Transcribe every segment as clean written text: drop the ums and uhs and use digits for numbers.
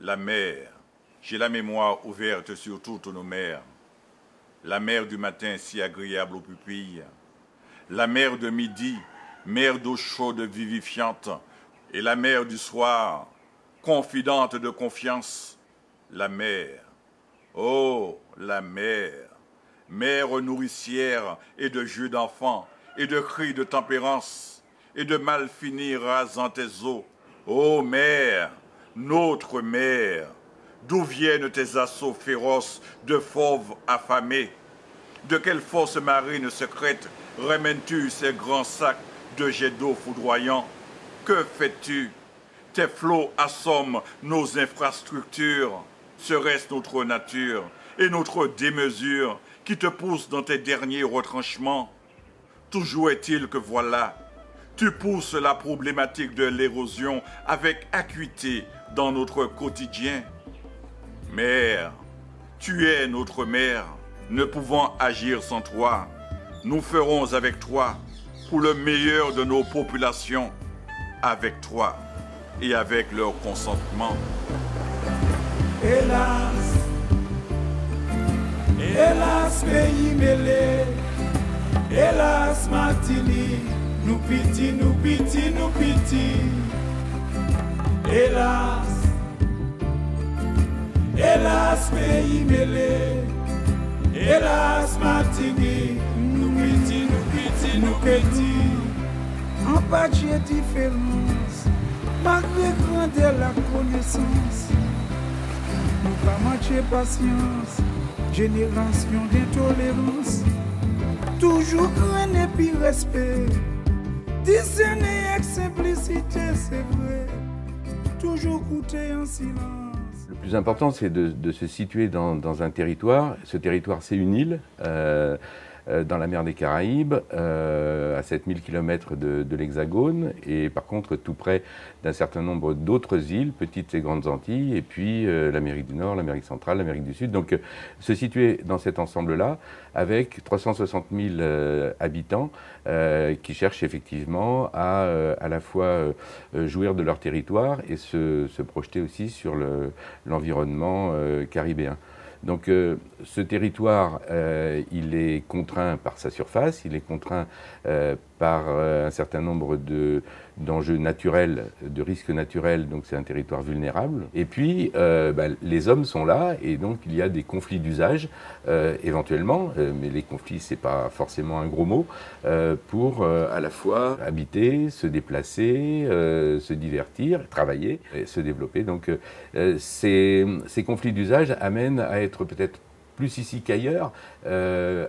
La mer, j'ai la mémoire ouverte sur toutes nos mers. La mer du matin si agréable aux pupilles. La mer de midi, mer d'eau chaude vivifiante. Et la mer du soir, confidente de confiance. La mer, oh la mer, mer nourricière et de jeux d'enfants, et de cris de tempérance, et de mal finir rasant tes eaux. Ô mer, notre mer, d'où viennent tes assauts féroces de fauves affamés? De quelle force marine secrète remènes-tu ces grands sacs de jets d'eau foudroyants? Que fais-tu? Tes flots assomment nos infrastructures. Serait-ce notre nature et notre démesure qui te poussent dans tes derniers retranchements? Toujours est-il que voilà, tu pousses la problématique de l'érosion avec acuité dans notre quotidien. Mère, tu es notre mère, ne pouvant agir sans toi. Nous ferons avec toi pour le meilleur de nos populations, avec toi et avec leur consentement. Hélas, hélas, pays mêlé, hélas, Martini, nous piti, nous piti, nous piti. Hélas, hélas, pays mêlé, hélas, Martini, nous piti, nous piti, nous piti. En bas de différence, malgré grandeur la connaissance, nous pas manquer patience, génération d'intolérance, toujours crainte et puis respect, discerner avec simplicité, c'est vrai, toujours goûter en silence. Le plus important, c'est de se situer dans un territoire. Ce territoire, c'est une île dans la mer des Caraïbes, à 7000 km de l'Hexagone, et par contre tout près d'un certain nombre d'autres îles, petites et grandes Antilles, et puis l'Amérique du Nord, l'Amérique centrale, l'Amérique du Sud. Donc se situer dans cet ensemble-là, avec 360 000 habitants qui cherchent effectivement à la fois jouir de leur territoire et se projeter aussi sur l'environnement caribéen. Donc ce territoire, il est contraint par sa surface, il est contraint par un certain nombre d'enjeux naturels, de risques naturels, donc c'est un territoire vulnérable. Et puis les hommes sont là et donc il y a des conflits d'usage éventuellement, mais les conflits c'est pas forcément un gros mot, pour à la fois habiter, se déplacer, se divertir, travailler, et se développer. Donc ces conflits d'usage amènent à être peut-être plus ici qu'ailleurs,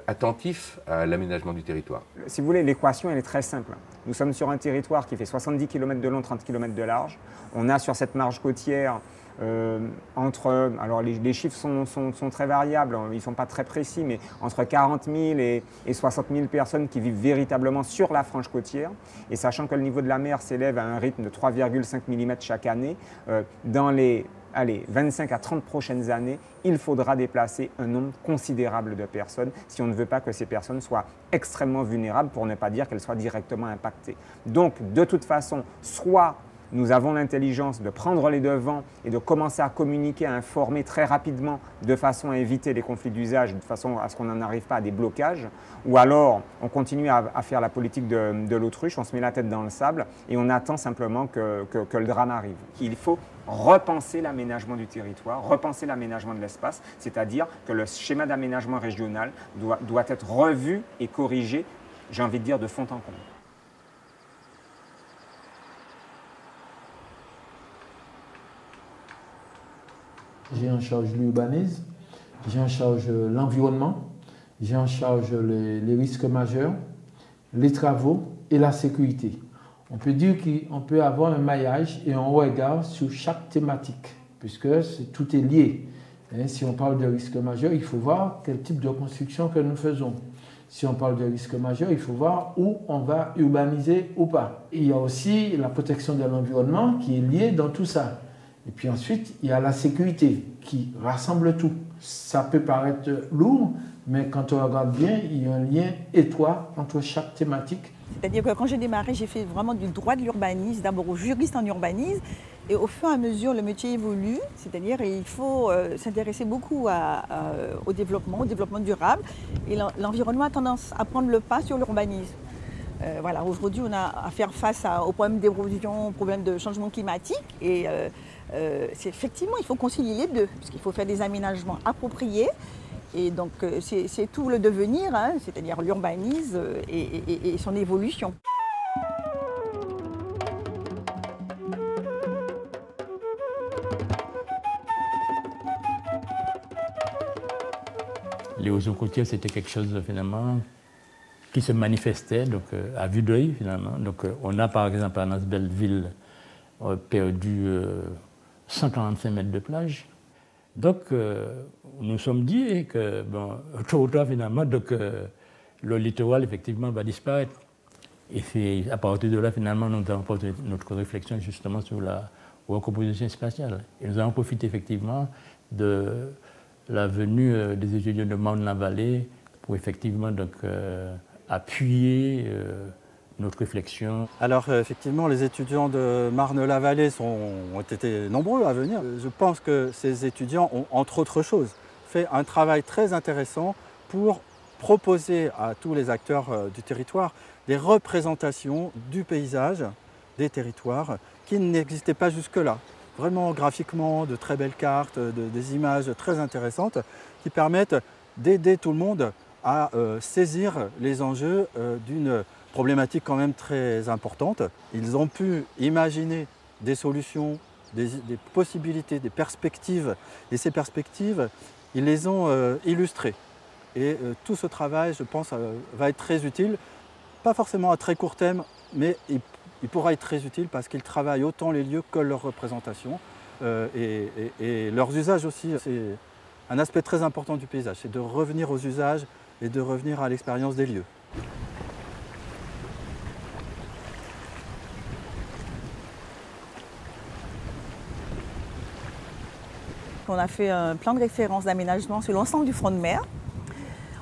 attentif à l'aménagement du territoire. Si vous voulez, l'équation, elle est très simple. Nous sommes sur un territoire qui fait 70 km de long, 30 km de large. On a sur cette marge côtière, alors les chiffres sont très variables, ils ne sont pas très précis, mais entre 40 000 et 60 000 personnes qui vivent véritablement sur la frange côtière. Et sachant que le niveau de la mer s'élève à un rythme de 3,5 mm chaque année, dans les 25 à 30 prochaines années, il faudra déplacer un nombre considérable de personnes si on ne veut pas que ces personnes soient extrêmement vulnérables, pour ne pas dire qu'elles soient directement impactées. Donc, de toute façon, soit nous avons l'intelligence de prendre les devants et de commencer à communiquer, à informer très rapidement de façon à éviter les conflits d'usage, de façon à ce qu'on n'en arrive pas à des blocages, ou alors on continue à faire la politique de l'autruche, on se met la tête dans le sable et on attend simplement que le drame arrive. Il faut repenser l'aménagement du territoire, repenser l'aménagement de l'espace, c'est-à-dire que le schéma d'aménagement régional doit être revu et corrigé, j'ai envie de dire, de fond en comble. J'ai en charge l'urbanisme, j'ai en charge l'environnement, j'ai en charge les risques majeurs, les travaux et la sécurité. On peut dire qu'on peut avoir un maillage et un regard sur chaque thématique, puisque tout est lié. Si on parle de risques majeurs, il faut voir quel type de construction que nous faisons. Si on parle de risques majeurs, il faut voir où on va urbaniser ou pas. Il y a aussi la protection de l'environnement qui est liée dans tout ça. Et puis ensuite, il y a la sécurité qui rassemble tout. Ça peut paraître lourd, mais quand on regarde bien, il y a un lien étroit entre chaque thématique. C'est-à-dire que quand j'ai démarré, j'ai fait vraiment du droit de l'urbanisme, d'abord au juriste en urbanisme, Et au fur et à mesure, le métier évolue, c'est-à-dire il faut s'intéresser beaucoup au développement durable. Et l'environnement a tendance à prendre le pas sur l'urbanisme. Voilà, aujourd'hui, on a à faire face aux problèmes d'érosion, aux problèmes de changement climatique. Et effectivement, il faut concilier les deux, puisqu'il faut faire des aménagements appropriés. Et donc, c'est tout le devenir, hein, c'est-à-dire l'urbanisme et son évolution. L'érosion côtière, c'était quelque chose finalement qui se manifestait donc, à vue d'œil finalement. Donc, on a par exemple à Nas-Belleville perdu 145 mètres de plage. Donc, nous nous sommes dit que, bon, tôt ou tard, finalement, donc, le littoral, effectivement, va disparaître. Et c'est à partir de là, finalement, nous avons posé notre réflexion justement sur la recomposition spatiale. Et nous avons profité, effectivement, de la venue des étudiants de Marne-la-Vallée pour, effectivement, donc, appuyer notre réflexion. Alors effectivement, les étudiants de Marne-la-Vallée ont été nombreux à venir. Je pense que ces étudiants ont, entre autres choses, fait un travail très intéressant pour proposer à tous les acteurs du territoire des représentations du paysage des territoires qui n'existaient pas jusque-là. Vraiment graphiquement, de très belles cartes, des images très intéressantes qui permettent d'aider tout le monde à saisir les enjeux d'une problématique quand même très importante. Ils ont pu imaginer des solutions, des possibilités, des perspectives. Et ces perspectives, ils les ont illustrées. Et tout ce travail, je pense, va être très utile. Pas forcément à très court terme, mais il pourra être très utile parce qu'ils travaillent autant les lieux que leurs représentations. Et leurs usages aussi, c'est un aspect très important du paysage. C'est de revenir aux usages et de revenir à l'expérience des lieux. On a fait un plan de référence d'aménagement sur l'ensemble du front de mer.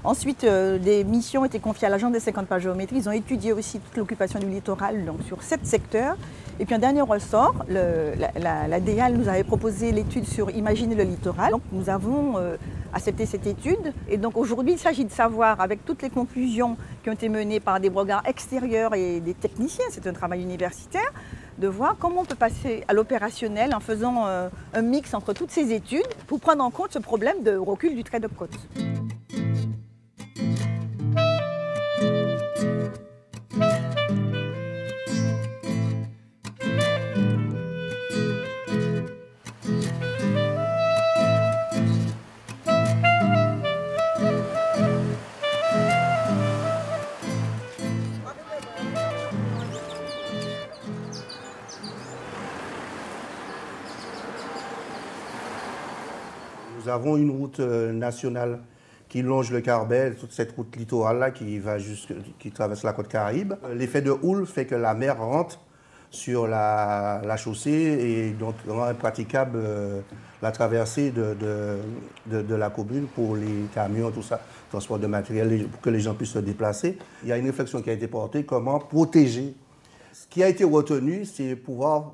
Ensuite, des missions ont été confiées à l'agence des 50 pas géométrie. Ils ont étudié aussi toute l'occupation du littoral donc sur 7 secteurs. Et puis un dernier ressort, la DEAL nous avait proposé l'étude sur Imaginer le littoral. Donc nous avons accepté cette étude. Et donc aujourd'hui, il s'agit de savoir, avec toutes les conclusions qui ont été menées par des regards extérieurs et des techniciens, c'est un travail universitaire, de voir comment on peut passer à l'opérationnel en faisant un mix entre toutes ces études pour prendre en compte ce problème de recul du trait de côte. Nous avons une route nationale qui longe le Carbet, toute cette route littorale-là qui traverse la côte Caraïbe. L'effet de houle fait que la mer rentre sur la chaussée et donc rend impraticable la traversée de la commune pour les camions, tout ça, transport de matériel, pour que les gens puissent se déplacer. Il y a une réflexion qui a été portée, comment protéger. Ce qui a été retenu, c'est pouvoir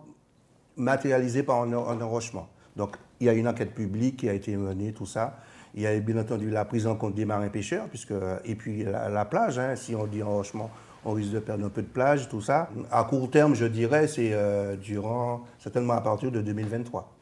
matérialiser par un enrochement. Donc, il y a une enquête publique qui a été menée, tout ça. Il y a bien entendu la prise en compte des marins-pêcheurs, et puis la plage, hein, si on dit enrochement, on risque de perdre un peu de plage, tout ça. À court terme, je dirais, c'est certainement à partir de 2023.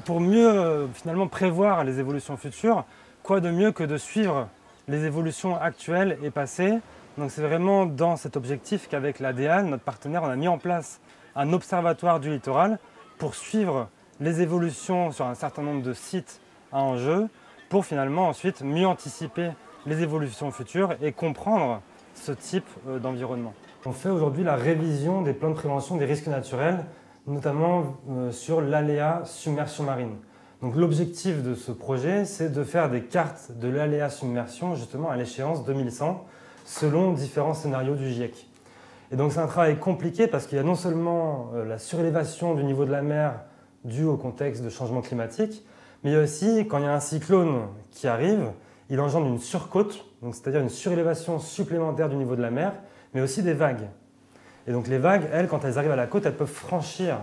Pour mieux finalement prévoir les évolutions futures, quoi de mieux que de suivre les évolutions actuelles et passées. Donc c'est vraiment dans cet objectif qu'avec la DEAL, notre partenaire, on a mis en place un observatoire du littoral pour suivre les évolutions sur un certain nombre de sites à enjeu pour finalement ensuite mieux anticiper les évolutions futures et comprendre ce type d'environnement. On fait aujourd'hui la révision des plans de prévention des risques naturels, notamment sur l'aléa submersion marine. Donc l'objectif de ce projet, c'est de faire des cartes de l'aléa submersion justement à l'échéance 2100, selon différents scénarios du GIEC. Et donc c'est un travail compliqué parce qu'il y a non seulement la surélévation du niveau de la mer due au contexte de changement climatique, mais il y a aussi, quand il y a un cyclone qui arrive, il engendre une surcote, c'est-à-dire une surélévation supplémentaire du niveau de la mer, mais aussi des vagues. Et donc les vagues, elles, quand elles arrivent à la côte, elles peuvent franchir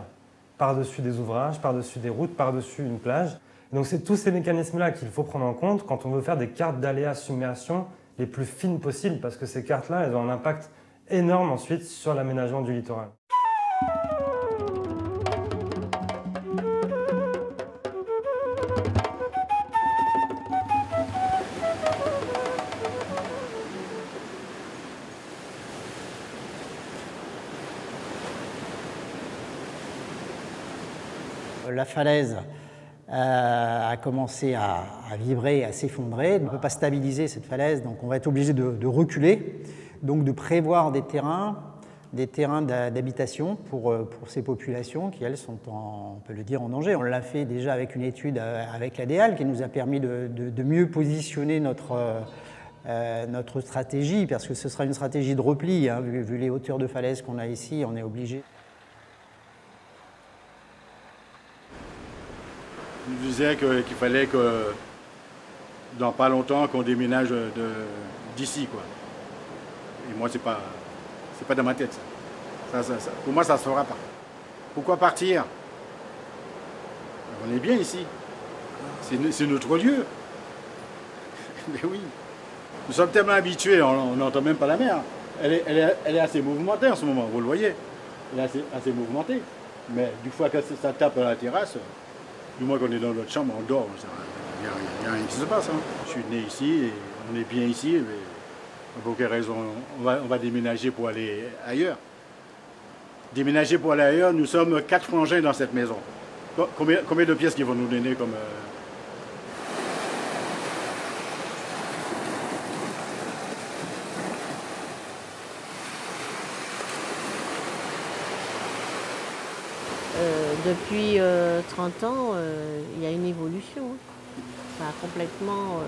par-dessus des ouvrages, par-dessus des routes, par-dessus une plage. Et donc c'est tous ces mécanismes-là qu'il faut prendre en compte quand on veut faire des cartes d'aléas submersion les plus fines possibles, parce que ces cartes-là, elles ont un impact énorme ensuite sur l'aménagement du littoral. La falaise a commencé à vibrer, à s'effondrer. On ne peut pas stabiliser cette falaise, donc on va être obligé de reculer, donc de prévoir des terrains d'habitation pour ces populations qui, elles, sont, on peut le dire, en danger. On l'a fait déjà avec une étude avec la DEAL qui nous a permis de mieux positionner notre stratégie, parce que ce sera une stratégie de repli, hein, vu les hauteurs de falaise qu'on a ici, on est obligé. Il nous disait qu'il fallait que dans pas longtemps qu'on déménage d'ici, quoi. Et moi, c'est pas dans ma tête, ça. Pour moi, ça ne se fera pas. Pourquoi partir? On est bien ici. C'est notre lieu. Mais oui. Nous sommes tellement habitués, on n'entend même pas la mer. Elle est assez mouvementée en ce moment, vous le voyez. Elle est assez mouvementée. Mais du fois que ça tape à la terrasse, du moins qu'on est dans notre chambre, on dort. Il n'y a rien qui se passe. Hein. Je suis né ici, et on est bien ici. Mais pour quelle raison on va déménager pour aller ailleurs? Déménager pour aller ailleurs, nous sommes 4 frangins dans cette maison. Combien de pièces qu'ils vont nous donner comme... Depuis 30 ans, il y a une évolution. Ça a complètement,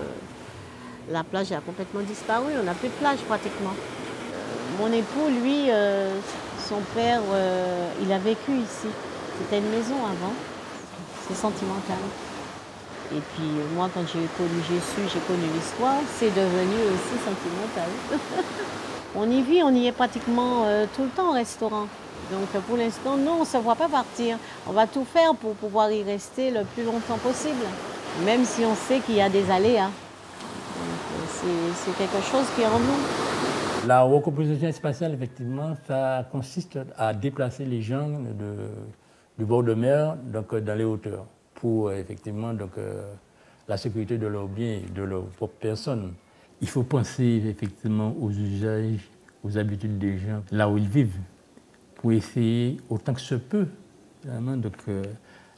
la plage a complètement disparu, on n'a plus de plage pratiquement. Mon époux, lui, son père, il a vécu ici. C'était une maison avant, c'est sentimental. Et puis moi, quand j'ai connu l'histoire, c'est devenu aussi sentimental. On y vit, on y est pratiquement tout le temps au restaurant. Donc pour l'instant, nous, on ne se voit pas partir. On va tout faire pour pouvoir y rester le plus longtemps possible, même si on sait qu'il y a des aléas. C'est quelque chose qui est en nous. La recomposition spatiale, effectivement, ça consiste à déplacer les gens du bord de mer donc, dans les hauteurs pour effectivement donc, la sécurité de leurs biens et de leur propre personne. Il faut penser effectivement aux usages, aux habitudes des gens, là où ils vivent, pour essayer, autant que se peut, vraiment, donc,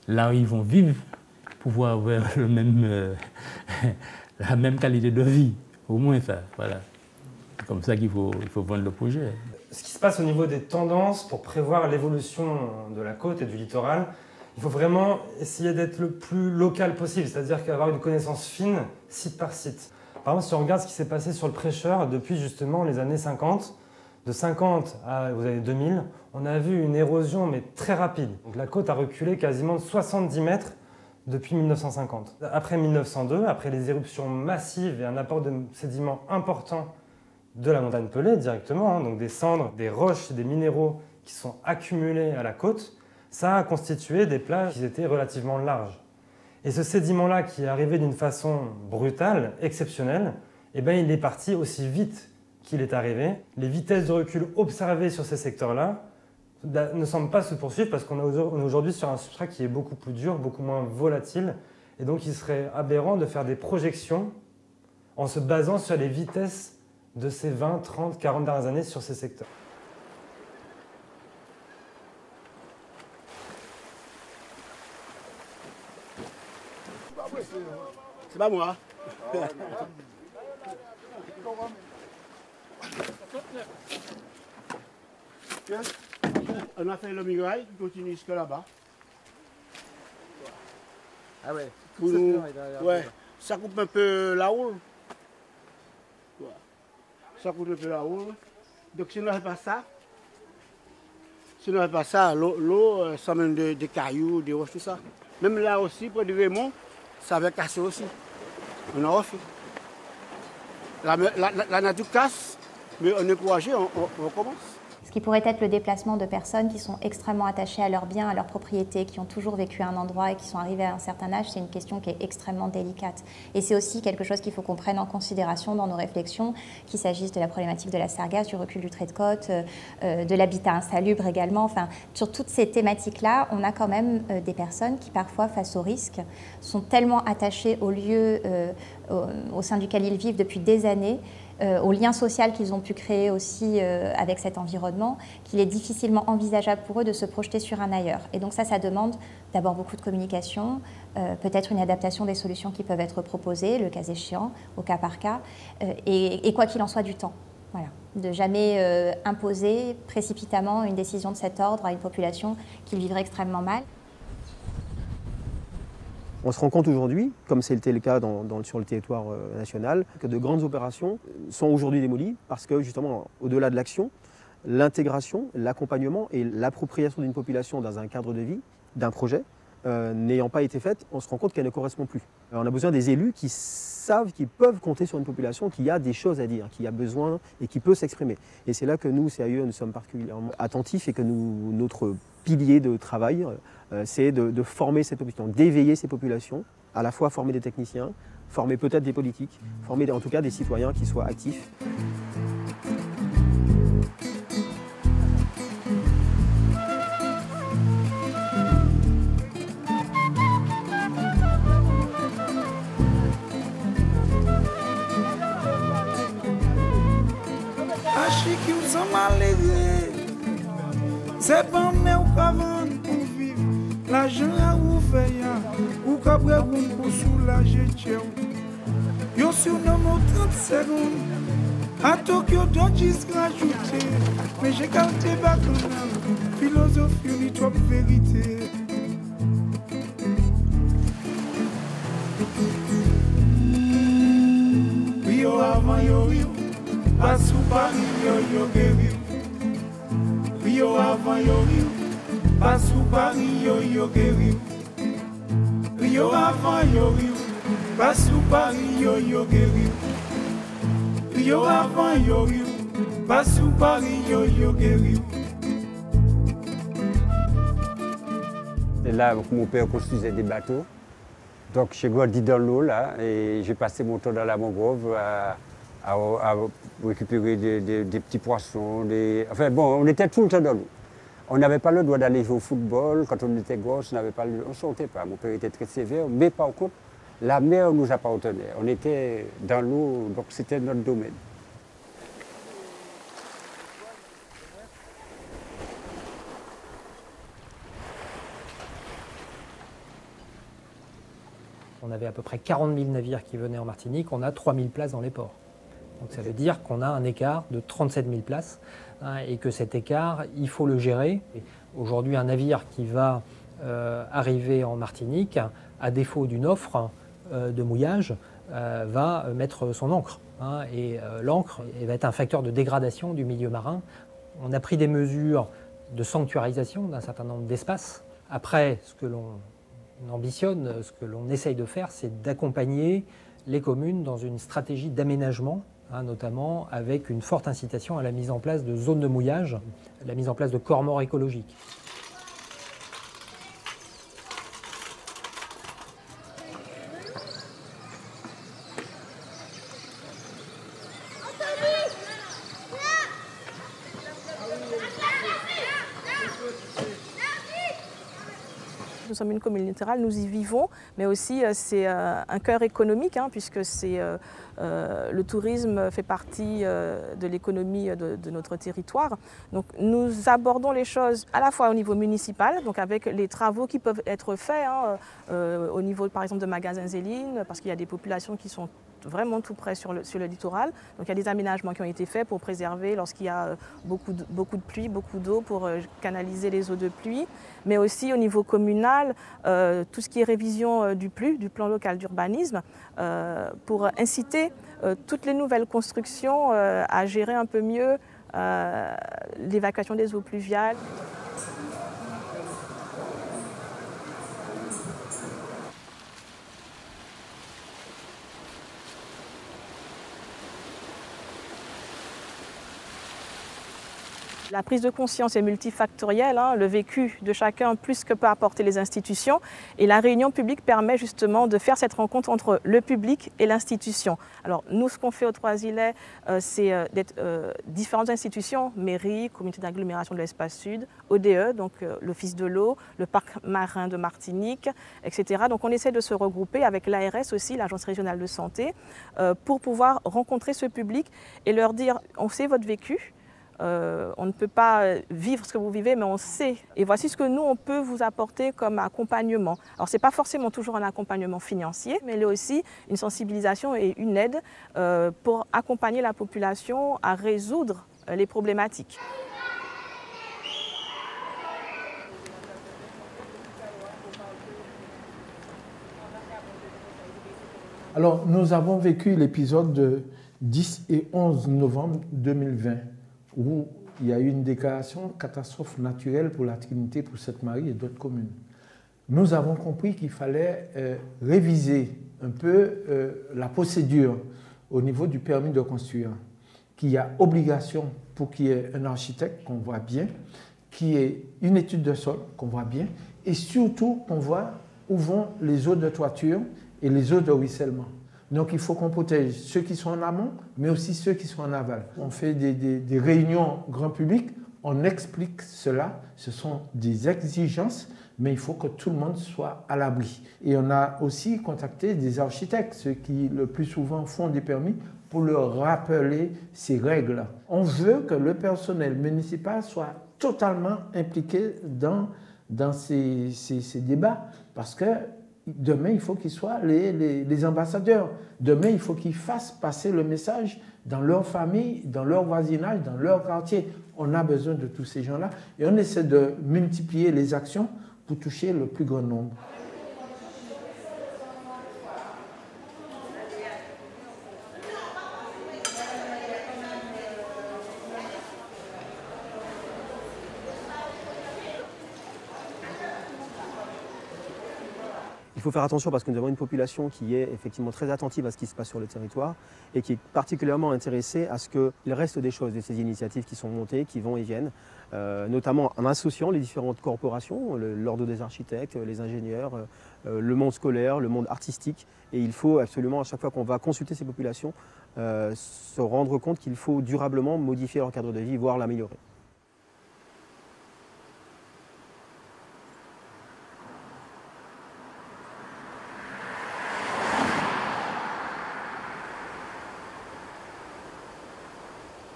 là où ils vont vivre, pouvoir avoir la même qualité de vie, au moins ça. Voilà. C'est comme ça qu'il faut vendre le projet. Ce qui se passe au niveau des tendances pour prévoir l'évolution de la côte et du littoral, il faut vraiment essayer d'être le plus local possible, c'est-à-dire qu'avoir une connaissance fine, site par site. Par exemple, si on regarde ce qui s'est passé sur le Prêcheur depuis justement les années 50, de 50 aux années 2000, on a vu une érosion mais très rapide. Donc la côte a reculé quasiment de 70 mètres depuis 1950. Après 1902, après les éruptions massives et un apport de sédiments important de la montagne Pelée directement, hein, donc des cendres, des roches et des minéraux qui sont accumulés à la côte, ça a constitué des plages qui étaient relativement larges. Et ce sédiment-là qui est arrivé d'une façon brutale, exceptionnelle, eh bien, il est parti aussi vite qu'il est arrivé. Les vitesses de recul observées sur ces secteurs-là ne semblent pas se poursuivre parce qu'on est aujourd'hui sur un substrat qui est beaucoup plus dur, beaucoup moins volatile. Et donc, il serait aberrant de faire des projections en se basant sur les vitesses de ces 20, 30, 40 dernières années sur ces secteurs. C'est pas moi. On a fait le muraille qui continue jusque là-bas. Ah ouais, ouais, ça coupe un peu la houle. Ça coupe un peu la houle. Donc si on ne fait pas ça, l'eau s'amène des cailloux, des roches, tout ça. Même là aussi, près du Raymond, ça avait cassé aussi. On a refait. La nature casse, Mais on est encouragé, on recommence. Ce qui pourrait être le déplacement de personnes qui sont extrêmement attachées à leurs biens, à leurs propriétés, qui ont toujours vécu à un endroit et qui sont arrivées à un certain âge, c'est une question qui est extrêmement délicate. Et c'est aussi quelque chose qu'il faut qu'on prenne en considération dans nos réflexions, qu'il s'agisse de la problématique de la sargasse, du recul du trait de côte, de l'habitat insalubre également. Enfin, sur toutes ces thématiques-là, on a quand même des personnes qui parfois, face au risque, sont tellement attachées au lieu au sein duquel ils vivent depuis des années, au lien social qu'ils ont pu créer aussi avec cet environnement, qu'il est difficilement envisageable pour eux de se projeter sur un ailleurs. Et donc ça demande d'abord beaucoup de communication, peut-être une adaptation des solutions qui peuvent être proposées, le cas échéant, au cas par cas, et quoi qu'il en soit du temps. Voilà. De jamais imposer précipitamment une décision de cet ordre à une population qui le vivrait extrêmement mal. On se rend compte aujourd'hui, comme c'était le cas sur le territoire national, que de grandes opérations sont aujourd'hui démolies parce que justement, au-delà de l'action, l'intégration, l'accompagnement et l'appropriation d'une population dans un cadre de vie, d'un projet, n'ayant pas été faite, on se rend compte qu'elle ne correspond plus. Alors on a besoin des élus qui savent, qui peuvent compter sur une population qui a des choses à dire, qui a besoin et qui peut s'exprimer. Et c'est là que nous, CAE, nous sommes particulièrement attentifs et que notre pilier de travail, c'est de former cette population, d'éveiller ces populations, à la fois former des techniciens, former peut-être des politiques, former en tout cas des citoyens qui soient actifs. Achiki ou sans malheureux, c'est pas meu cavant pour vivre. L'argent a ouvert, ou cabré pour soulager tchèw. Yo sur nos 30 secondes, à Tokyo Dodges rajouté. Mais j'ai gardé bacchanal, philosophie ni trop vérité. Rio avant yo Rio. Pas sous Paris, yo guéri. Rio avant yo Rio. Pas sous Paris, yo guéri. Rio avant yo Rio. Pas sous Paris, yo guéri. Rio avant yo Rio. Pas sous Paris, yo guéri. Et là, mon père construisait des bateaux. Donc j'ai grandi dans l'eau là et j'ai passé mon temps dans la mangrove à récupérer des petits poissons. Enfin bon, on était tout le temps dans l'eau. On n'avait pas le droit d'aller jouer au football. Quand on était gosse, on ne sortait pas. Mon père était très sévère, mais par contre, la mer nous appartenait. On était dans l'eau, donc c'était notre domaine. On avait à peu près 40 000 navires qui venaient en Martinique, on a 3 000 places dans les ports. Donc ça veut dire qu'on a un écart de 37 000 places et que cet écart, il faut le gérer. Aujourd'hui, un navire qui va arriver en Martinique, à défaut d'une offre de mouillage, va mettre son ancre. Et l'ancre va être un facteur de dégradation du milieu marin. On a pris des mesures de sanctuarisation d'un certain nombre d'espaces. Après, ce que l'on ambitionne, ce que l'on essaye de faire, c'est d'accompagner les communes dans une stratégie d'aménagement, notamment avec une forte incitation à la mise en place de zones de mouillage, la mise en place de corps morts écologiques. Nous sommes une commune littorale, nous y vivons, mais aussi c'est un cœur économique, puisque le tourisme fait partie de l'économie de notre territoire. Donc nous abordons les choses à la fois au niveau municipal, donc avec les travaux qui peuvent être faits au niveau par exemple de magasins Zéline, parce qu'il y a des populations qui sont vraiment tout près sur le littoral. Donc il y a des aménagements qui ont été faits pour préserver lorsqu'il y a beaucoup de pluie, beaucoup d'eau, pour canaliser les eaux de pluie. Mais aussi au niveau communal, tout ce qui est révision du PLU, du plan local d'urbanisme, pour inciter toutes les nouvelles constructions à gérer un peu mieux l'évacuation des eaux pluviales. La prise de conscience est multifactorielle, hein, le vécu de chacun plus que peut apporter les institutions. Et la réunion publique permet justement de faire cette rencontre entre le public et l'institution. Alors nous, ce qu'on fait aux Trois-Îlets, c'est d'être différentes institutions, mairie, communauté d'agglomération de l'Espace Sud, ODE, donc l'Office de l'eau, le parc marin de Martinique, etc. Donc on essaie de se regrouper avec l'ARS aussi, l'Agence régionale de santé, pour pouvoir rencontrer ce public et leur dire, on sait votre vécu, on ne peut pas vivre ce que vous vivez, mais on sait. Et voici ce que nous, on peut vous apporter comme accompagnement. Alors, ce n'est pas forcément toujours un accompagnement financier, mais il y a aussi une sensibilisation et une aide pour accompagner la population à résoudre les problématiques. Alors, nous avons vécu l'épisode de 10 et 11 novembre 2020, où il y a eu une déclaration de catastrophe naturelle pour la Trinité, pour Sainte-Marie et d'autres communes. Nous avons compris qu'il fallait réviser un peu la procédure au niveau du permis de construire, qu'il y a obligation pour qu'il y ait un architecte qu'on voit bien, qu'il y ait une étude de sol qu'on voit bien, et surtout qu'on voit où vont les eaux de toiture et les eaux de ruissellement. Donc il faut qu'on protège ceux qui sont en amont, mais aussi ceux qui sont en aval. On fait des réunions grand public, on explique cela, ce sont des exigences, mais il faut que tout le monde soit à l'abri. Et on a aussi contacté des architectes, ceux qui le plus souvent font des permis, pour leur rappeler ces règles. On veut que le personnel municipal soit totalement impliqué dans ces débats, parce que demain, il faut qu'ils soient les ambassadeurs. Demain, il faut qu'ils fassent passer le message dans leur famille, dans leur voisinage, dans leur quartier. On a besoin de tous ces gens-là et on essaie de multiplier les actions pour toucher le plus grand nombre. Il faut faire attention parce que nous avons une population qui est effectivement très attentive à ce qui se passe sur le territoire et qui est particulièrement intéressée à ce qu'il reste des choses de ces initiatives qui sont montées, qui vont et viennent, notamment en associant les différentes corporations, l'ordre des architectes, les ingénieurs, le monde scolaire, le monde artistique. Et il faut absolument, à chaque fois qu'on va consulter ces populations, se rendre compte qu'il faut durablement modifier leur cadre de vie, voire l'améliorer.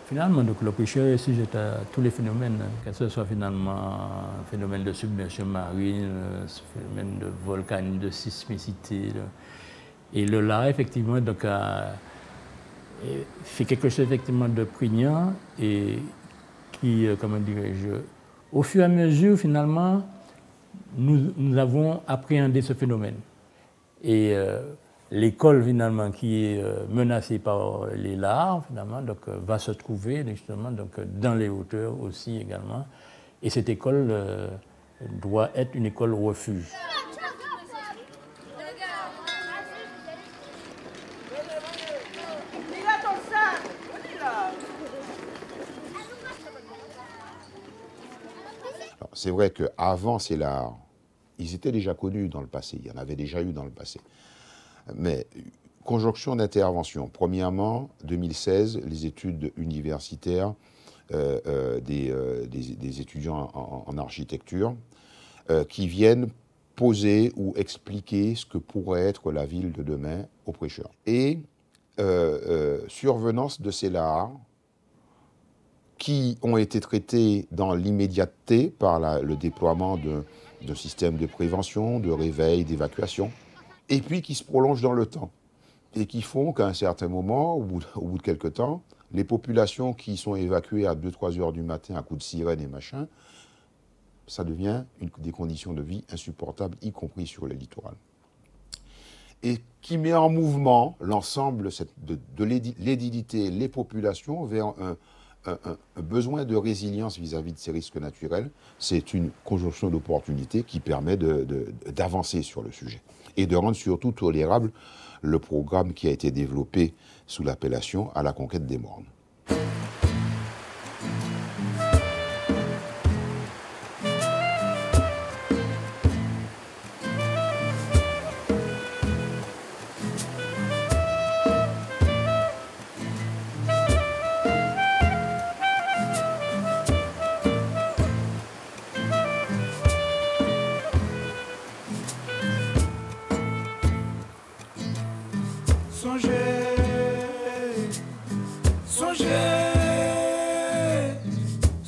Finalement, donc, le pêcheur est sujet à tous les phénomènes, que ce soit finalement un phénomène de submersion marine, un phénomène de volcanisme, de sismicité. Et le LAR, effectivement, donc, fait quelque chose effectivement de prégnant et qui, comment dirais-je, au fur et à mesure, finalement, nous avons appréhendé ce phénomène. Et l'école, finalement, qui est menacée par les LAR, finalement, donc, va se trouver justement donc, dans les hauteurs aussi également. Et cette école doit être une école refuge. C'est vrai qu'avant ces LAR, ils étaient déjà connus dans le passé, il y en avait déjà eu dans le passé. Mais conjonction d'intervention. Premièrement, 2016, les études universitaires des étudiants en architecture qui viennent poser ou expliquer ce que pourrait être la ville de demain aux prêcheurs. Et survenance de ces LAR qui ont été traités dans l'immédiateté par le déploiement de systèmes de prévention, de réveil, d'évacuation, et puis qui se prolongent dans le temps, et qui font qu'à un certain moment, au bout de quelques temps, les populations qui sont évacuées à 2-3 heures du matin à coups de sirène et machin, ça devient des conditions de vie insupportables, y compris sur le littoral. Et qui met en mouvement l'ensemble de l'édilité, les populations, vers un besoin de résilience vis-à-vis de ces risques naturels. C'est une conjonction d'opportunités qui permet d'avancer sur le sujet et de rendre surtout tolérable le programme qui a été développé sous l'appellation « À la conquête des mornes ».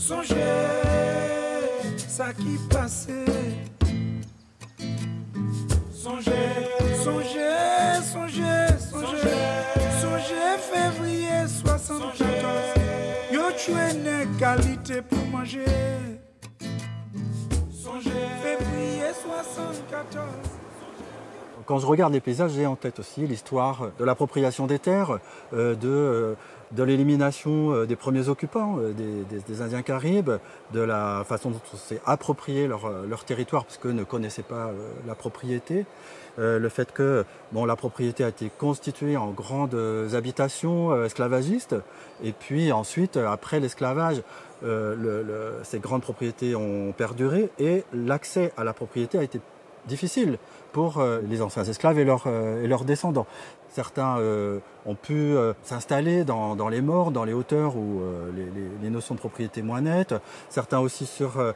Songez, ça qui passait. Songez, songez, songez, songez, songez, février 74. Yo tué une qualité pour manger. Songez, février 74. Quand je regarde les paysages, j'ai en tête aussi l'histoire de l'appropriation des terres, de l'élimination des premiers occupants, des Indiens Caribes, de la façon dont on s'est approprié leur territoire parce qu'eux ne connaissaient pas la propriété. Le fait que la propriété a été constituée en grandes habitations esclavagistes et puis ensuite, après l'esclavage, ces grandes propriétés ont perduré et l'accès à la propriété a été difficile pour les anciens esclaves et leurs descendants. Certains ont pu s'installer dans les morts, dans les hauteurs où les notions de propriété moins nettes. Certains aussi sur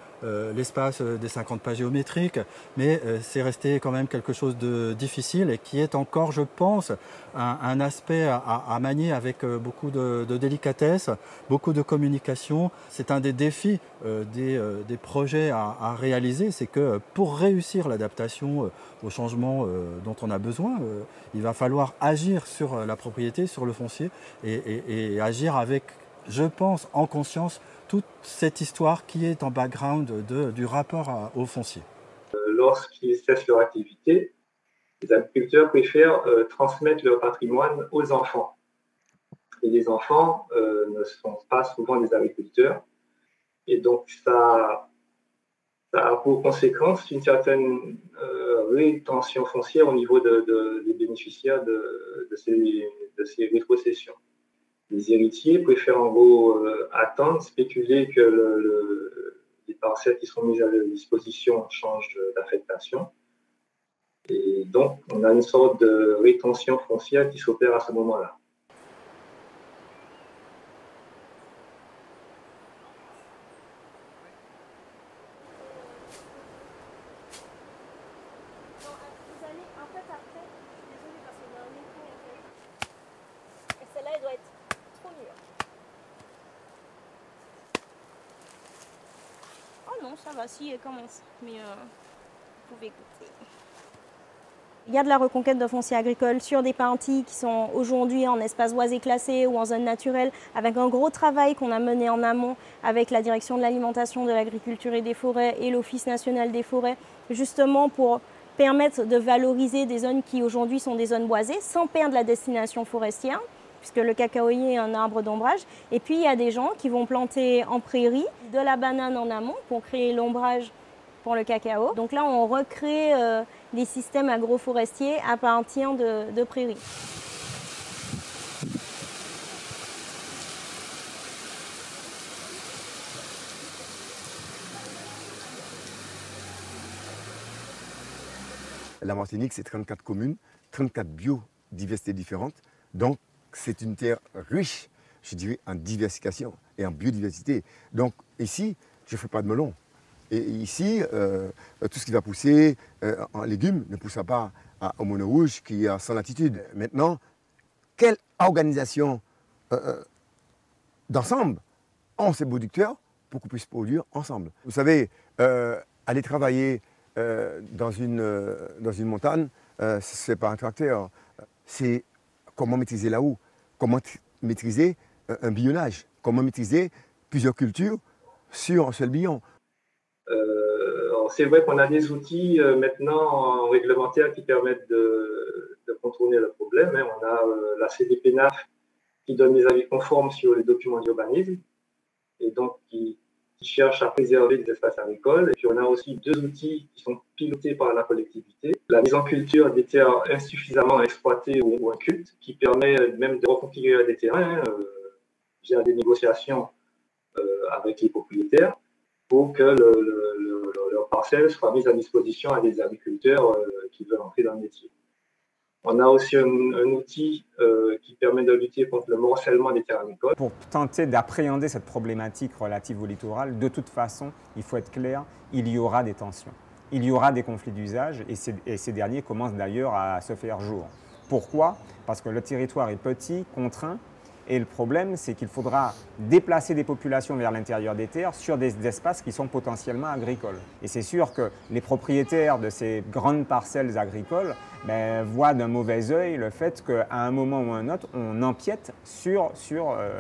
l'espace des 50 pas géométriques. Mais c'est resté quand même quelque chose de difficile et qui est encore, je pense, un aspect à manier avec beaucoup de délicatesse, beaucoup de communication. C'est un des défis des projets à réaliser. C'est que pour réussir l'adaptation au changement dont on a besoin, il va falloir agir sur la propriété, sur le foncier et agir avec, je pense, en conscience, toute cette histoire qui est en background du rapport au foncier. Lorsqu'ils cessent leur activité, les agriculteurs préfèrent transmettre leur patrimoine aux enfants. Et les enfants ne sont pas souvent des agriculteurs. Et donc, ça a pour conséquence une certaine rétention foncière au niveau des bénéficiaires de ces rétrocessions. Les héritiers préfèrent en gros attendre, spéculer que les parcelles qui sont mises à leur disposition changent d'affectation. Et donc, on a une sorte de rétention foncière qui s'opère à ce moment-là. Ça va, si, elle commence, mais vous pouvez écouter. Il y a de la reconquête de foncier agricole sur des parties qui sont aujourd'hui en espace boisé classé ou en zone naturelle, avec un gros travail qu'on a mené en amont avec la direction de l'alimentation, de l'agriculture et des forêts et l'Office national des forêts, justement pour permettre de valoriser des zones qui aujourd'hui sont des zones boisées sans perdre la destination forestière, puisque le cacaoyer est un arbre d'ombrage. Et puis, il y a des gens qui vont planter en prairie de la banane en amont pour créer l'ombrage pour le cacao. Donc là, on recrée des systèmes agroforestiers à partir de prairies. La Martinique, c'est 34 communes, 34 biodiversités différentes. Donc, c'est une terre riche, je dirais, en diversification et en biodiversité. Donc ici, je ne fais pas de melon. Et ici, tout ce qui va pousser en légumes ne poussera pas au mono rouge qui est à 100 latitude. Maintenant, quelle organisation d'ensemble ont ces producteurs pour qu'on puisse produire ensemble? Vous savez, aller travailler dans une montagne, ce n'est pas un tracteur, c'est comment maîtriser la houe, comment maîtriser un billonnage, comment maîtriser plusieurs cultures sur un seul billon. C'est vrai qu'on a des outils maintenant réglementaires qui permettent de contourner le problème. On a la CDPNAF qui donne des avis conformes sur les documents d'urbanisme et donc qui cherche à préserver les espaces agricoles. Et puis on a aussi deux outils qui sont pilotés par la collectivité. La mise en culture des terres insuffisamment exploitées ou incultes, qui permet même de reconfigurer des terrains via des négociations avec les propriétaires pour que leur parcelle soit mise à disposition à des agriculteurs qui veulent entrer dans le métier. On a aussi un outil qui permet de lutter contre le morcellement des terres agricoles. Pour tenter d'appréhender cette problématique relative au littoral, de toute façon, il faut être clair, il y aura des tensions. Il y aura des conflits d'usage et ces derniers commencent d'ailleurs à se faire jour. Pourquoi? Parce que le territoire est petit, contraint Et le problème, c'est qu'il faudra déplacer des populations vers l'intérieur des terres sur des espaces qui sont potentiellement agricoles. Et c'est sûr que les propriétaires de ces grandes parcelles agricoles voient d'un mauvais œil le fait qu'à un moment ou un autre, on empiète sur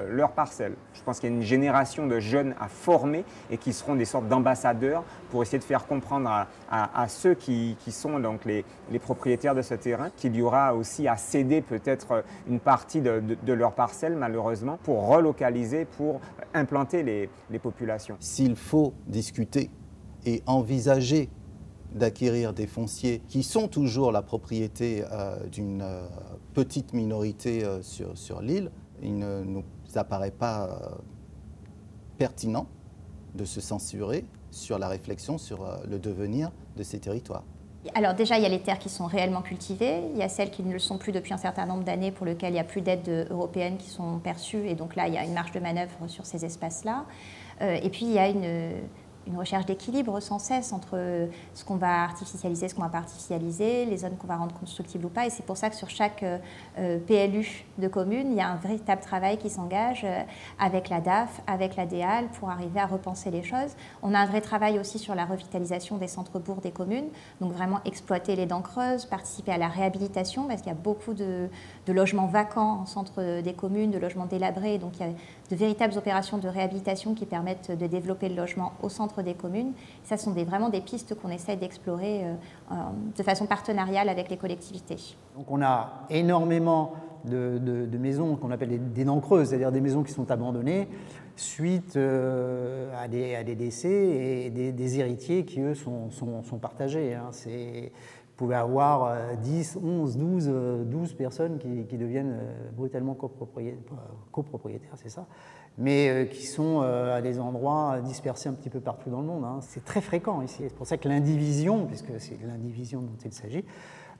leurs parcelles. Je pense qu'il y a une génération de jeunes à former et qui seront des sortes d'ambassadeurs pour essayer de faire comprendre à ceux qui sont donc les propriétaires de ce terrain qu'il y aura aussi à céder peut-être une partie de leurs parcelles, malheureusement, pour relocaliser, pour implanter les populations. S'il faut discuter et envisager d'acquérir des fonciers qui sont toujours la propriété d'une petite minorité sur l'île, il ne nous apparaît pas pertinent de se censurer sur la réflexion sur le devenir de ces territoires. Alors déjà, il y a les terres qui sont réellement cultivées, il y a celles qui ne le sont plus depuis un certain nombre d'années pour lesquelles il n'y a plus d'aides européennes qui sont perçues et donc là, il y a une marge de manœuvre sur ces espaces-là. Et puis, il y a une recherche d'équilibre sans cesse entre ce qu'on va artificialiser, ce qu'on ne va pas artificialiser, les zones qu'on va rendre constructibles ou pas. Et c'est pour ça que sur chaque PLU de commune, il y a un véritable travail qui s'engage avec la DAF, avec la DEAL pour arriver à repenser les choses. On a un vrai travail aussi sur la revitalisation des centres-bourgs des communes, donc vraiment exploiter les dents creuses, participer à la réhabilitation, parce qu'il y a beaucoup de logements vacants en centre des communes, de logements délabrés, donc il y a de véritables opérations de réhabilitation qui permettent de développer le logement au centre des communes. Ça sont vraiment des pistes qu'on essaie d'explorer de façon partenariale avec les collectivités. Donc on a énormément de maisons qu'on appelle des dents creuses, c'est-à-dire des maisons qui sont abandonnées suite à des décès et des héritiers qui, eux, sont partagés. Hein. Vous pouvez avoir 10, 11, 12 personnes qui deviennent brutalement copropriétaires, c'est ça, mais qui sont à des endroits dispersés un petit peu partout dans le monde. Hein. C'est très fréquent ici. C'est pour ça que l'indivision, puisque c'est l'indivision dont il s'agit,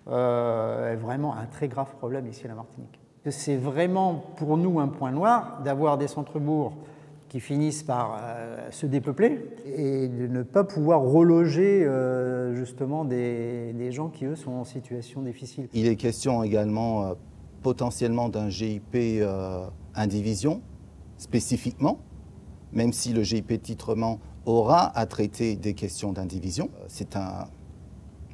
est vraiment un très grave problème ici à la Martinique. C'est vraiment pour nous un point noir d'avoir des centres-bourgs qui finissent par se dépeupler et de ne pas pouvoir reloger justement des gens qui, eux, sont en situation difficile. Il est question également potentiellement d'un GIP indivision, spécifiquement, même si le GIP titrement aura à traiter des questions d'indivision. C'est un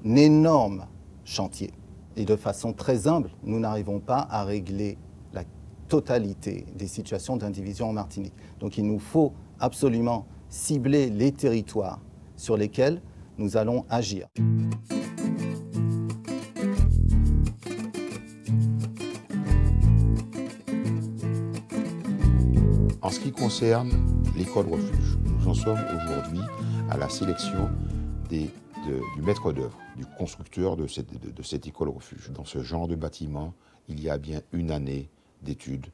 énorme chantier. Et de façon très humble, nous n'arrivons pas à régler la totalité des situations d'indivision en Martinique. Donc il nous faut absolument cibler les territoires sur lesquels nous allons agir. En ce qui concerne l'école refuge, nous en sommes aujourd'hui à la sélection du maître d'œuvre, du constructeur de cette école refuge. Dans ce genre de bâtiment, il y a bien une année d'études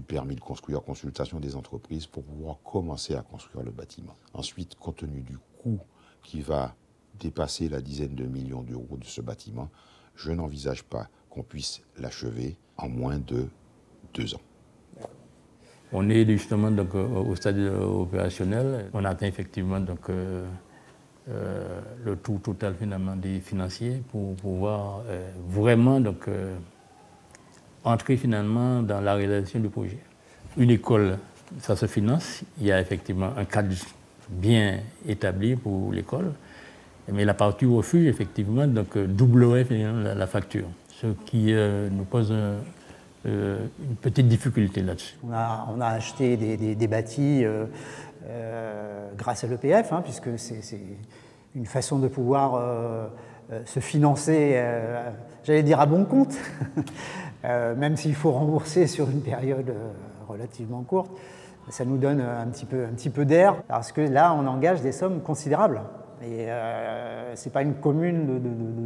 permis de construire, consultation des entreprises pour pouvoir commencer à construire le bâtiment. Ensuite, compte tenu du coût qui va dépasser la dizaine de millions d'euros de ce bâtiment, je n'envisage pas qu'on puisse l'achever en moins de 2 ans. On est justement donc, au stade opérationnel. On atteint effectivement donc, le tout total finalement des financiers pour pouvoir vraiment donc, entrer finalement dans la réalisation du projet. Une école, ça se finance. Il y a effectivement un cadre bien établi pour l'école. Mais la partie refuge, effectivement, donc, doublerait finalement la facture. Ce qui nous pose une petite difficulté là-dessus. On a acheté des bâtis grâce à l'EPF, hein, puisque c'est une façon de pouvoir se financer, j'allais dire à bon compte, même s'il faut rembourser sur une période relativement courte. Ça nous donne un petit peu d'air, parce que là, on engage des sommes considérables. Et ce n'est pas une commune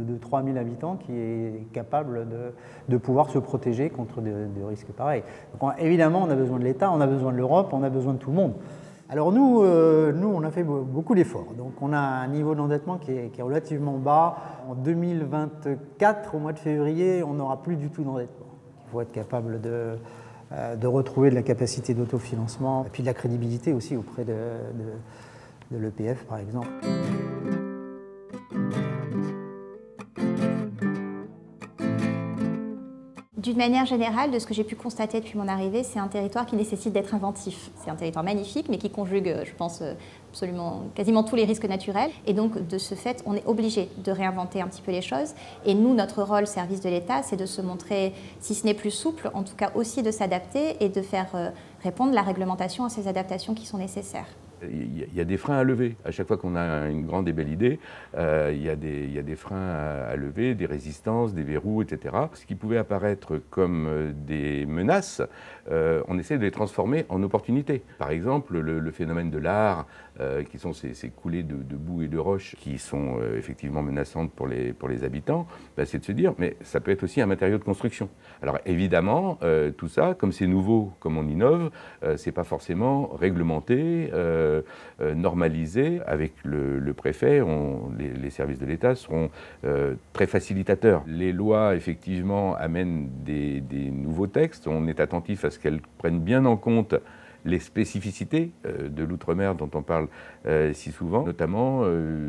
de 3000 habitants qui est capable de pouvoir se protéger contre des risques pareils. Donc, évidemment, on a besoin de l'État, on a besoin de l'Europe, on a besoin de tout le monde. Alors nous, on a fait beaucoup d'efforts. Donc on a un niveau d'endettement qui est relativement bas. En 2024, au mois de février, on n'aura plus du tout d'endettement. Il faut être capable de retrouver de la capacité d'autofinancement et puis de la crédibilité aussi auprès de l'EPF, par exemple. D'une manière générale, de ce que j'ai pu constater depuis mon arrivée, c'est un territoire qui nécessite d'être inventif. C'est un territoire magnifique, mais qui conjugue, je pense, absolument quasiment tous les risques naturels. Et donc, de ce fait, on est obligé de réinventer un petit peu les choses. Et nous, notre rôle, service de l'État, c'est de se montrer, si ce n'est plus souple, en tout cas aussi de s'adapter et de faire répondre la réglementation à ces adaptations qui sont nécessaires. Il y a des freins à lever. À chaque fois qu'on a une grande et belle idée, il y a des freins à lever, des résistances, des verrous, etc. Ce qui pouvait apparaître comme des menaces, on essaie de les transformer en opportunités. Par exemple, le phénomène de l'art, qui sont ces coulées de boue et de roches qui sont effectivement menaçantes pour les habitants, c'est de se dire, mais ça peut être aussi un matériau de construction. Alors évidemment, tout ça, comme c'est nouveau, comme on innove, c'est pas forcément réglementé, normalisé. Avec le préfet, les services de l'État seront très facilitateurs. Les lois, effectivement, amènent des nouveaux textes. On est attentif à ce qu'elles prennent bien en compte les spécificités de l'outre-mer dont on parle si souvent, notamment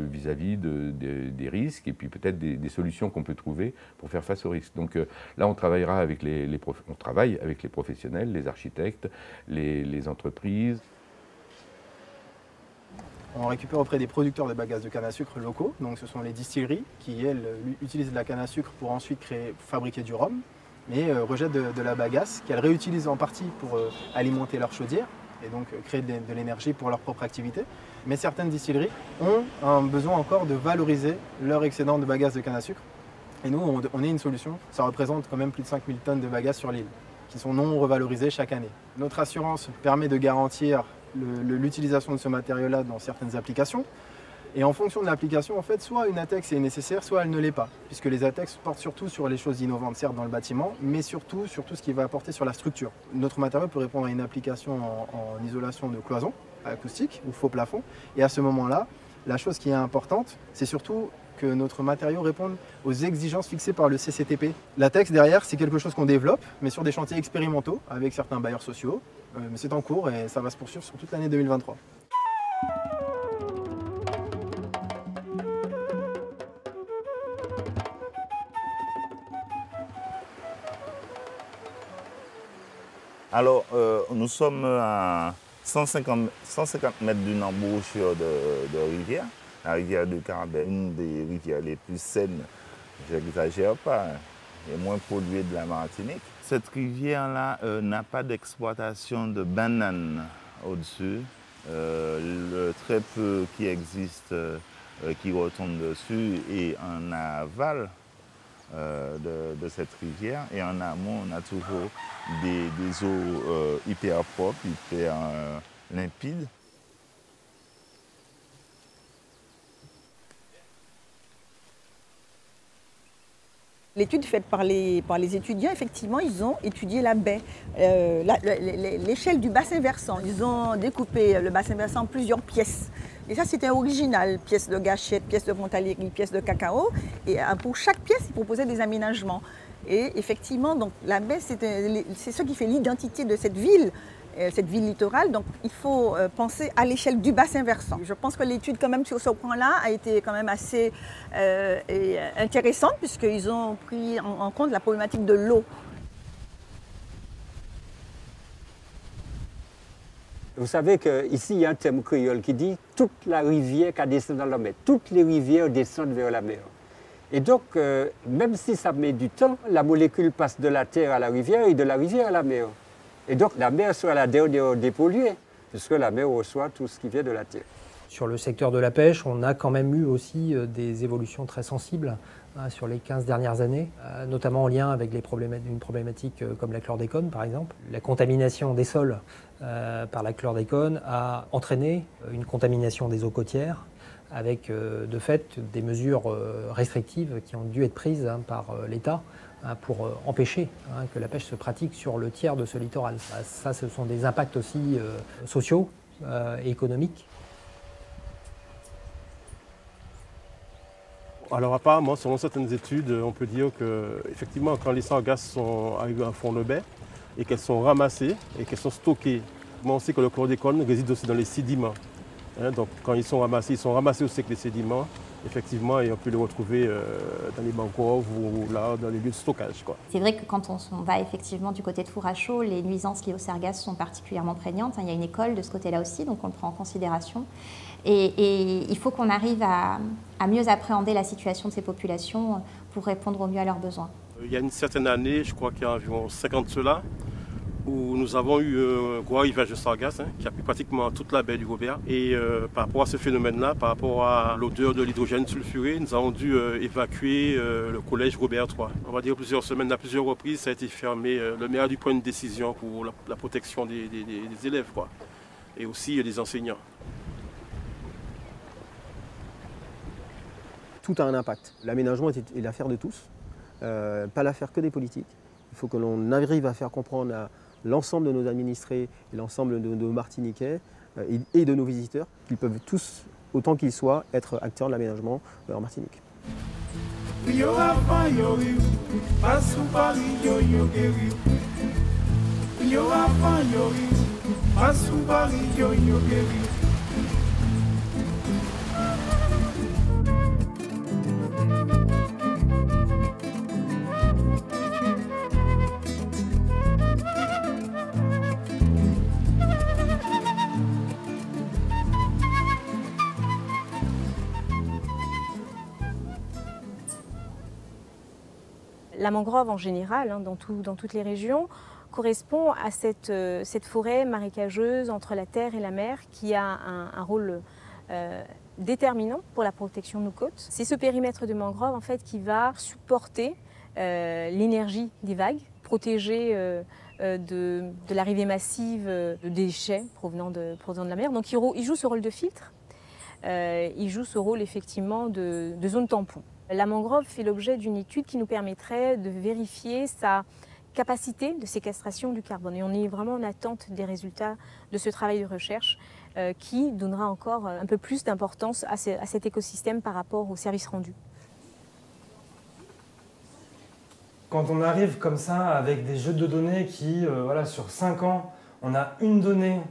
vis-à-vis des risques et puis peut-être des solutions qu'on peut trouver pour faire face aux risques. Donc là, on travaillera avec on travaille avec les professionnels, les architectes, les entreprises. On récupère auprès des producteurs de bagasse de canne à sucre locaux, donc ce sont les distilleries qui, elles, utilisent de la canne à sucre pour ensuite fabriquer du rhum, mais rejettent de la bagasse qu'elles réutilisent en partie pour alimenter leur chaudière et donc créer de l'énergie pour leur propre activité. Mais certaines distilleries ont un besoin encore de valoriser leur excédent de bagasse de canne à sucre. Et nous, on est une solution. Ça représente quand même plus de 5000 tonnes de bagasse sur l'île qui sont non revalorisées chaque année. Notre assurance permet de garantir l'utilisation de ce matériau-là dans certaines applications. Et en fonction de l'application, en fait, soit une ATEX est nécessaire, soit elle ne l'est pas. Puisque les ATEX portent surtout sur les choses innovantes, certes, dans le bâtiment, mais surtout sur tout ce qui va apporter sur la structure. Notre matériau peut répondre à une application en isolation de cloison acoustique ou faux plafond. Et à ce moment-là, la chose qui est importante, c'est surtout que notre matériau réponde aux exigences fixées par le CCTP. L'ATEX, derrière, c'est quelque chose qu'on développe, mais sur des chantiers expérimentaux avec certains bailleurs sociaux. Mais c'est en cours et ça va se poursuivre sur toute l'année 2023. Alors, nous sommes à 150 mètres d'une embouchure de rivière, la rivière de Carabet, une des rivières les plus saines, je n'exagère pas, et moins polluée de la Martinique. Cette rivière-là n'a pas d'exploitation de bananes au-dessus. Le très peu qui existe, qui retombe dessus, est en aval de cette rivière. Et en amont, on a toujours des eaux hyper propres, hyper limpides. L'étude faite par les étudiants, effectivement, ils ont étudié la baie, l'échelle du bassin versant. Ils ont découpé le bassin versant en plusieurs pièces. Et ça, c'était original, pièces de gâchette, pièces de Montaléry, pièces de cacao. Et pour chaque pièce, ils proposaient des aménagements. Et effectivement, donc, la baie, c'est ce qui fait l'identité de cette ville littorale. Donc, il faut penser à l'échelle du bassin versant. Je pense que l'étude, quand même, sur ce point-là, a été quand même assez intéressante, puisqu'ils ont pris en compte la problématique de l'eau. Vous savez qu'ici, il y a un terme créole qui dit « toute la rivière qui descend dans la mer ». Toutes les rivières descendent vers la mer. Et donc, même si ça met du temps, la molécule passe de la terre à la rivière et de la rivière à la mer. Et donc, la mer sera la dernière dépolluée, puisque la mer reçoit tout ce qui vient de la terre. Sur le secteur de la pêche, on a quand même eu aussi des évolutions très sensibles sur les 15 dernières années, notamment en lien avec une problématique comme la chlordécone, par exemple. La contamination des sols par la chlordécone a entraîné une contamination des eaux côtières, avec de fait des mesures restrictives qui ont dû être prises par l'État pour empêcher que la pêche se pratique sur le tiers de ce littoral. Ça, ce sont des impacts aussi sociaux et économiques. Alors apparemment, selon certaines études, on peut dire qu'effectivement, quand les sargasses sont arrivées à fond de baie et qu'elles sont ramassées et qu'elles sont stockées, on sait que le chlordécone réside aussi dans les sédiments. Donc quand ils sont ramassés au sec les sédiments effectivement, et on peut les retrouver dans les mangroves ou là, dans les lieux de stockage, quoi. C'est vrai que quand on va effectivement du côté de Fourachot, les nuisances liées aux sargasses sont particulièrement prégnantes. Il y a une école de ce côté-là aussi, donc on le prend en considération. Et il faut qu'on arrive à mieux appréhender la situation de ces populations pour répondre au mieux à leurs besoins. Il y a une certaine année, je crois qu'il y a environ 50 cela, où nous avons eu un gros arrivage de sargasses qui a pris pratiquement toute la baie du Robert. Et par rapport à ce phénomène-là, par rapport à l'odeur de l'hydrogène sulfuré, nous avons dû évacuer le collège Robert III. On va dire plusieurs semaines, à plusieurs reprises, ça a été fermé. Le maire a dû prendre une décision pour la protection des élèves, quoi, et aussi des enseignants. Tout a un impact. L'aménagement est l'affaire de tous, pas l'affaire que des politiques. Il faut que l'on arrive à faire comprendre à l'ensemble de nos administrés et l'ensemble de nos Martiniquais et de nos visiteurs qu'ils peuvent tous, autant qu'ils soient, être acteurs de l'aménagement en Martinique. La mangrove en général, dans toutes les régions, correspond à cette forêt marécageuse entre la terre et la mer qui a un rôle déterminant pour la protection de nos côtes. C'est ce périmètre de mangrove en fait, qui va supporter l'énergie des vagues, protéger de l'arrivée massive de déchets provenant de la mer. Donc il joue ce rôle de filtre, il joue ce rôle effectivement de zone tampon. La mangrove fait l'objet d'une étude qui nous permettrait de vérifier sa capacité de séquestration du carbone. Et on est vraiment en attente des résultats de ce travail de recherche qui donnera encore un peu plus d'importance à cet écosystème par rapport aux services rendus. Quand on arrive comme ça avec des jeux de données qui, sur 5 ans, on a une donnée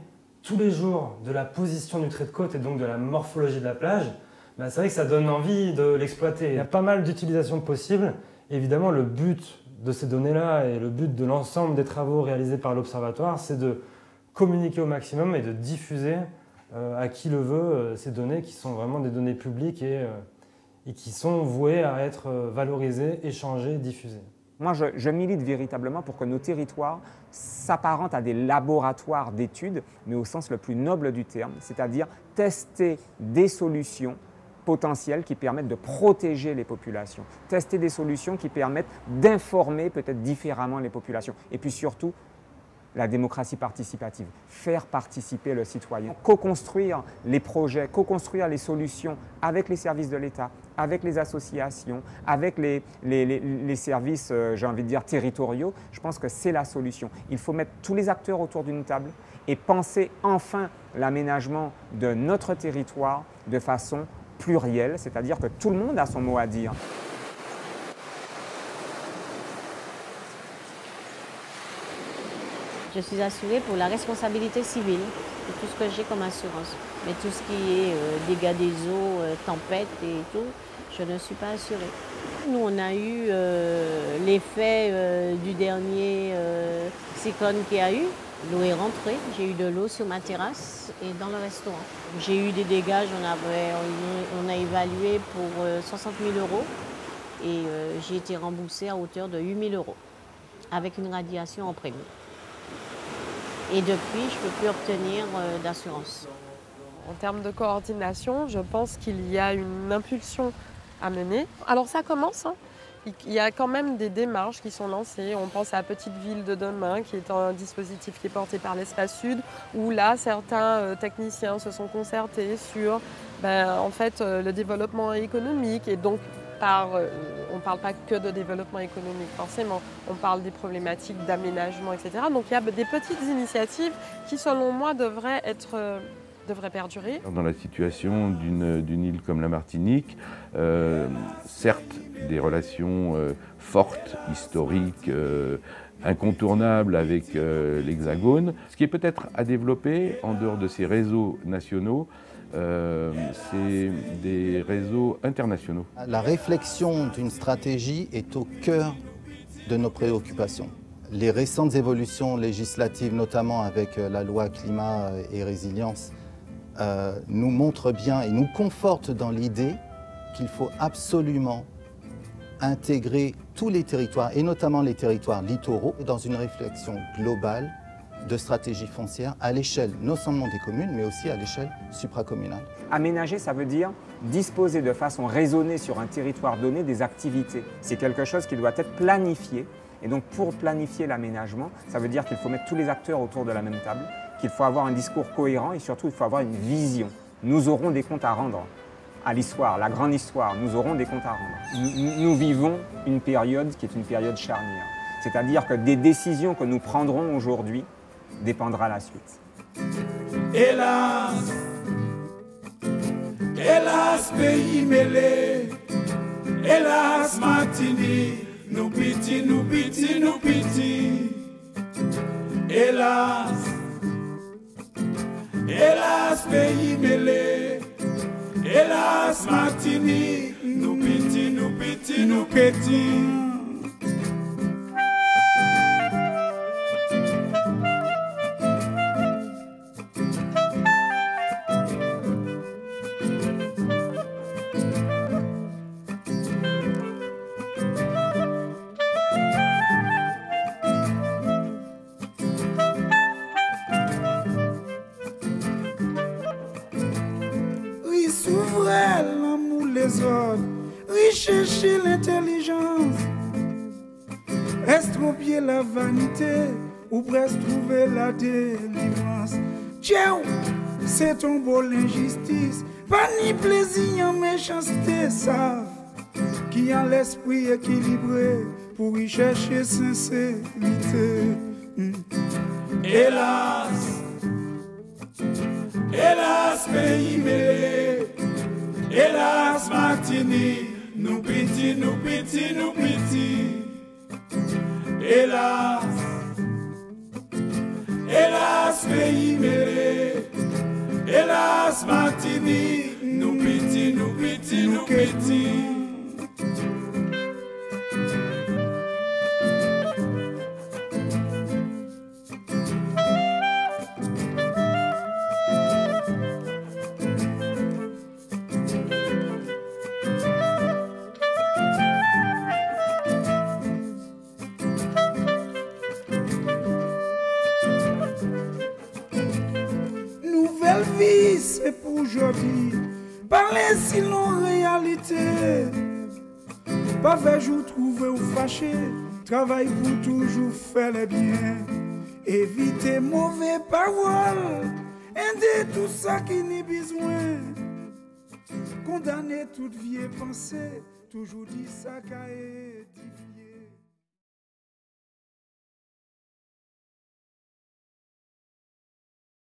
tous les jours de la position du trait de côte et donc de la morphologie de la plage, c'est vrai que ça donne envie de l'exploiter. Il y a pas mal d'utilisations possibles. Évidemment, le but de ces données-là et le but de l'ensemble des travaux réalisés par l'Observatoire, c'est de communiquer au maximum et de diffuser à qui le veut ces données qui sont vraiment des données publiques et qui sont vouées à être valorisées, échangées, diffusées. Moi, je milite véritablement pour que nos territoires s'apparentent à des laboratoires d'études, mais au sens le plus noble du terme, c'est-à-dire tester des solutions potentiels qui permettent de protéger les populations, tester des solutions qui permettent d'informer peut-être différemment les populations. Et puis surtout, la démocratie participative, faire participer le citoyen, co-construire les projets, co-construire les solutions avec les services de l'État, avec les associations, avec les services, j'ai envie de dire, territoriaux. Je pense que c'est la solution. Il faut mettre tous les acteurs autour d'une table et penser enfin l'aménagement de notre territoire de façon pluriel, c'est-à-dire que tout le monde a son mot à dire. Je suis assurée pour la responsabilité civile, c'est tout ce que j'ai comme assurance. Mais tout ce qui est dégâts des eaux, tempêtes et tout, je ne suis pas assurée. Nous, on a eu l'effet du dernier cyclone qu'il y a eu. L'eau est rentrée, j'ai eu de l'eau sur ma terrasse et dans le restaurant. J'ai eu des dégâts, on a évalué pour 60 000 € et j'ai été remboursée à hauteur de 8 000 € avec une radiation en prime. Et depuis, je ne peux plus obtenir d'assurance. En termes de coordination, je pense qu'il y a une impulsion à mener. Alors ça commence, Il y a quand même des démarches qui sont lancées. On pense à la Petite Ville de demain, qui est un dispositif qui est porté par l'Espace Sud, où là, certains techniciens se sont concertés sur le développement économique. Et donc, on ne parle pas que de développement économique, forcément. On parle des problématiques d'aménagement, etc. Donc, il y a des petites initiatives qui, selon moi, devraient être devrait perdurer. Dans la situation d'une île comme la Martinique, certes, des relations fortes, historiques, incontournables avec l'Hexagone. Ce qui est peut-être à développer en dehors de ces réseaux nationaux, c'est des réseaux internationaux. La réflexion d'une stratégie est au cœur de nos préoccupations. Les récentes évolutions législatives, notamment avec la loi climat et résilience, nous montrent bien et nous confortent dans l'idée qu'il faut absolument intégrer tous les territoires, et notamment les territoires littoraux, dans une réflexion globale de stratégie foncière à l'échelle non seulement des communes, mais aussi à l'échelle supracommunale. Aménager, ça veut dire disposer de façon raisonnée sur un territoire donné des activités. C'est quelque chose qui doit être planifié. Et donc pour planifier l'aménagement, ça veut dire qu'il faut mettre tous les acteurs autour de la même table, qu'il faut avoir un discours cohérent et surtout il faut avoir une vision. Nous aurons des comptes à rendre à l'histoire, la grande histoire, nous aurons des comptes à rendre. Nous vivons une période qui est une période charnière. C'est-à-dire que des décisions que nous prendrons aujourd'hui dépendra la suite. Hélas, hélas pays mêlé, hélas Martinique, nous piti, nous piti, nous piti. Hélas, hélas pays mêlé, hélas Martinique, nous piti, nous piti, nous piti. Chercher l'intelligence, estropier la vanité ou presque trouver la délivrance. Tiens, c'est ton beau l'injustice, pas ni plaisir en méchanceté, ça, qui a l'esprit équilibré pour y chercher sincérité. Hélas, hélas pays mêlé, hélas Martinique, nous piti, nous piti, nous piti. Hélas, hélas pays mêlé, hélas Martinique, nous piti, nous piti, nous piti. C'est pour aujourd'hui, parler sinon réalité. Pas faire jour trouver ou fâcher, travail pour toujours faire le bien. Éviter mauvais paroles, aider tout ça qui n'est besoin. Condamner toute vieille pensée, toujours dire ça qu'a édifié.